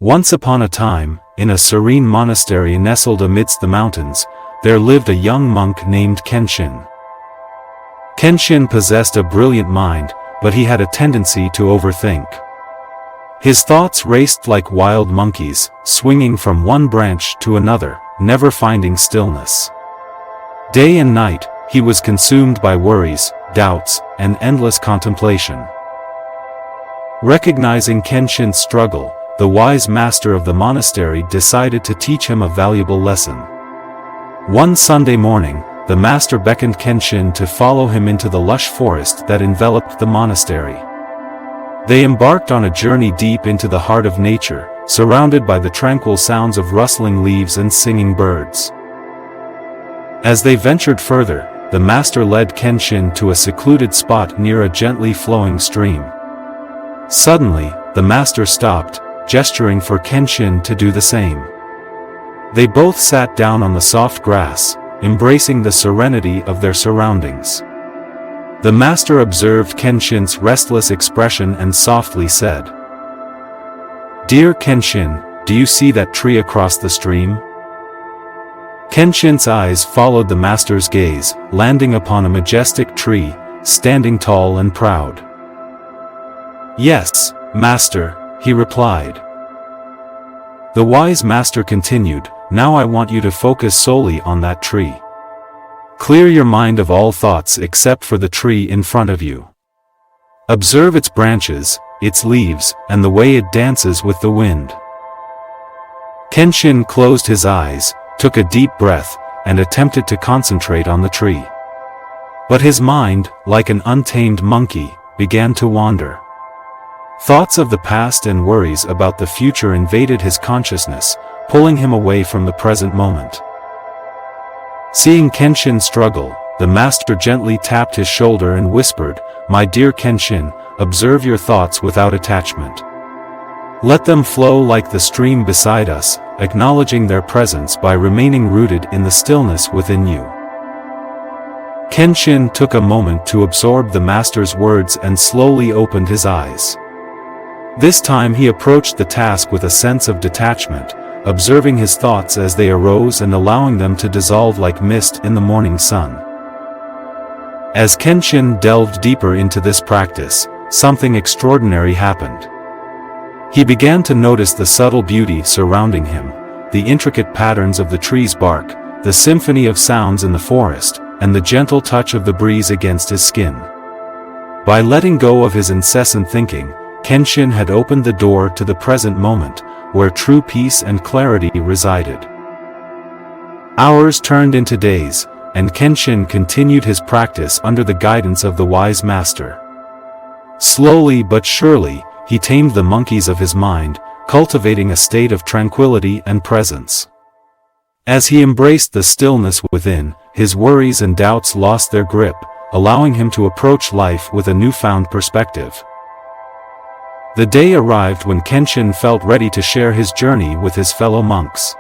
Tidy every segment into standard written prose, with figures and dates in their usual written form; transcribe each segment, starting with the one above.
Once upon a time, in a serene monastery nestled amidst the mountains, there lived a young monk named Kenshin. Kenshin possessed a brilliant mind, but he had a tendency to overthink. His thoughts raced like wild monkeys, swinging from one branch to another, never finding stillness. Day and night, he was consumed by worries, doubts, and endless contemplation. Recognizing Kenshin's struggle, the wise master of the monastery decided to teach him a valuable lesson. One Sunday morning, the master beckoned Kenshin to follow him into the lush forest that enveloped the monastery. They embarked on a journey deep into the heart of nature, surrounded by the tranquil sounds of rustling leaves and singing birds. As they ventured further, the master led Kenshin to a secluded spot near a gently flowing stream. Suddenly, the master stopped, gesturing for Kenshin to do the same. They both sat down on the soft grass, embracing the serenity of their surroundings. The master observed Kenshin's restless expression and softly said, "Dear Kenshin, do you see that tree across the stream?" Kenshin's eyes followed the master's gaze, landing upon a majestic tree, standing tall and proud. "Yes, master," he replied. The wise master continued, "Now I want you to focus solely on that tree. Clear your mind of all thoughts except for the tree in front of you. Observe its branches, its leaves, and the way it dances with the wind." Kenshin closed his eyes, took a deep breath, and attempted to concentrate on the tree. But his mind, like an untamed monkey, began to wander. Thoughts of the past and worries about the future invaded his consciousness, pulling him away from the present moment. Seeing Kenshin struggle, the master gently tapped his shoulder and whispered, "My dear Kenshin, observe your thoughts without attachment. Let them flow like the stream beside us, acknowledging their presence by remaining rooted in the stillness within you." Kenshin took a moment to absorb the master's words and slowly opened his eyes. This time he approached the task with a sense of detachment, observing his thoughts as they arose and allowing them to dissolve like mist in the morning sun. As Kenshin delved deeper into this practice, something extraordinary happened. He began to notice the subtle beauty surrounding him, the intricate patterns of the tree's bark, the symphony of sounds in the forest, and the gentle touch of the breeze against his skin. By letting go of his incessant thinking, Kenshin had opened the door to the present moment, where true peace and clarity resided. Hours turned into days, and Kenshin continued his practice under the guidance of the wise master. Slowly but surely, he tamed the monkeys of his mind, cultivating a state of tranquility and presence. As he embraced the stillness within, his worries and doubts lost their grip, allowing him to approach life with a newfound perspective. The day arrived when Kenshin felt ready to share his journey with his fellow monks.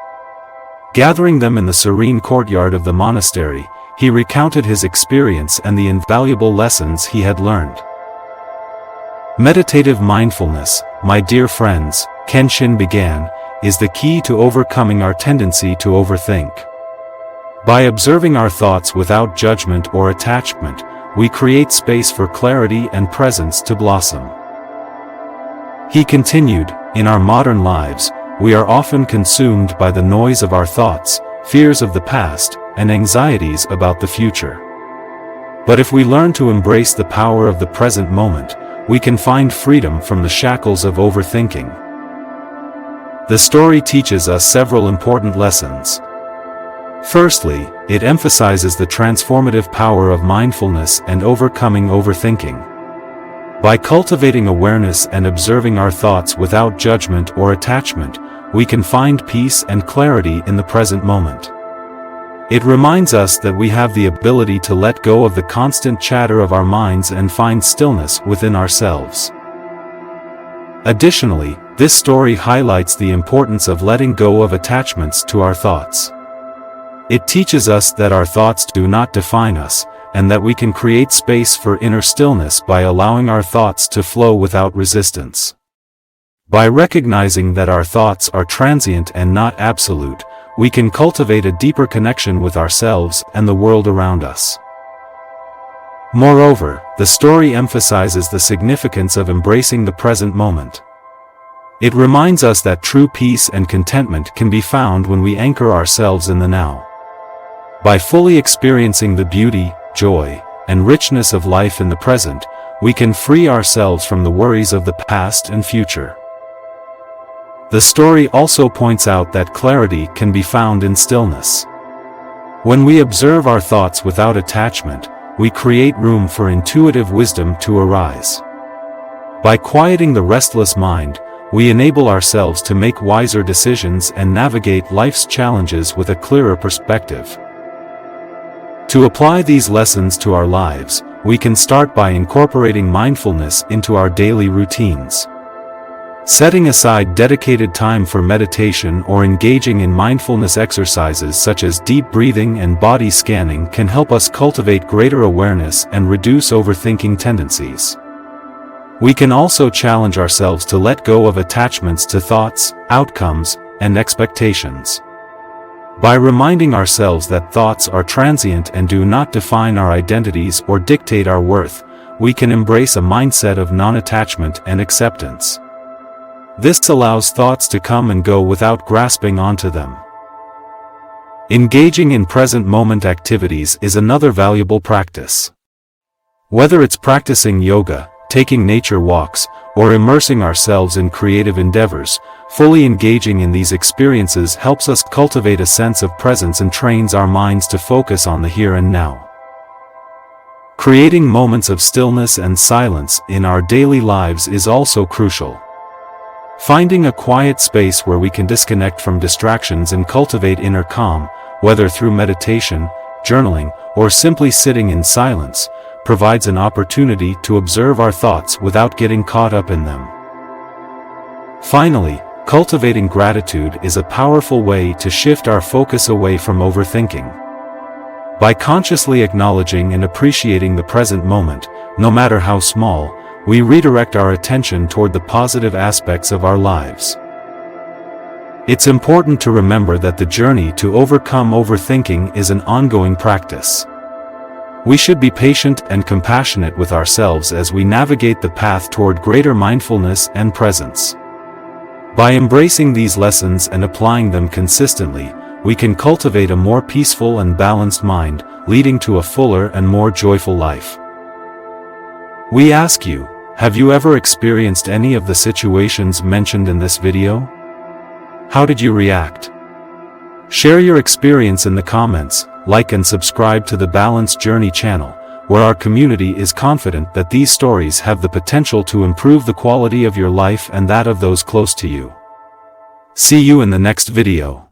Gathering them in the serene courtyard of the monastery, he recounted his experience and the invaluable lessons he had learned. "Meditative mindfulness, my dear friends," Kenshin began, "is the key to overcoming our tendency to overthink. By observing our thoughts without judgment or attachment, we create space for clarity and presence to blossom." He continued, "In our modern lives, we are often consumed by the noise of our thoughts, fears of the past, and anxieties about the future. But if we learn to embrace the power of the present moment, we can find freedom from the shackles of overthinking." The story teaches us several important lessons. Firstly, it emphasizes the transformative power of mindfulness and overcoming overthinking. By cultivating awareness and observing our thoughts without judgment or attachment, we can find peace and clarity in the present moment. It reminds us that we have the ability to let go of the constant chatter of our minds and find stillness within ourselves. Additionally, this story highlights the importance of letting go of attachments to our thoughts. It teaches us that our thoughts do not define us, and that we can create space for inner stillness by allowing our thoughts to flow without resistance. By recognizing that our thoughts are transient and not absolute, we can cultivate a deeper connection with ourselves and the world around us. Moreover, the story emphasizes the significance of embracing the present moment. It reminds us that true peace and contentment can be found when we anchor ourselves in the now. By fully experiencing the beauty, joy, and richness of life in the present, we can free ourselves from the worries of the past and future. The story also points out that clarity can be found in stillness. When we observe our thoughts without attachment, we create room for intuitive wisdom to arise. By quieting the restless mind, we enable ourselves to make wiser decisions and navigate life's challenges with a clearer perspective. To apply these lessons to our lives, we can start by incorporating mindfulness into our daily routines. Setting aside dedicated time for meditation or engaging in mindfulness exercises such as deep breathing and body scanning can help us cultivate greater awareness and reduce overthinking tendencies. We can also challenge ourselves to let go of attachments to thoughts, outcomes, and expectations. By reminding ourselves that thoughts are transient and do not define our identities or dictate our worth, we can embrace a mindset of non-attachment and acceptance. This allows thoughts to come and go without grasping onto them. Engaging in present moment activities is another valuable practice. Whether it's practicing yoga, taking nature walks, or immersing ourselves in creative endeavors, fully engaging in these experiences helps us cultivate a sense of presence and trains our minds to focus on the here and now. Creating moments of stillness and silence in our daily lives is also crucial. Finding a quiet space where we can disconnect from distractions and cultivate inner calm, whether through meditation, journaling, or simply sitting in silence, provides an opportunity to observe our thoughts without getting caught up in them. Finally, cultivating gratitude is a powerful way to shift our focus away from overthinking. By consciously acknowledging and appreciating the present moment, no matter how small, we redirect our attention toward the positive aspects of our lives. It's important to remember that the journey to overcome overthinking is an ongoing practice. We should be patient and compassionate with ourselves as we navigate the path toward greater mindfulness and presence. By embracing these lessons and applying them consistently, we can cultivate a more peaceful and balanced mind, leading to a fuller and more joyful life. We ask you, have you ever experienced any of the situations mentioned in this video? How did you react? Share your experience in the comments, like and subscribe to the Balanced Journey channel, where our community is confident that these stories have the potential to improve the quality of your life and that of those close to you. See you in the next video.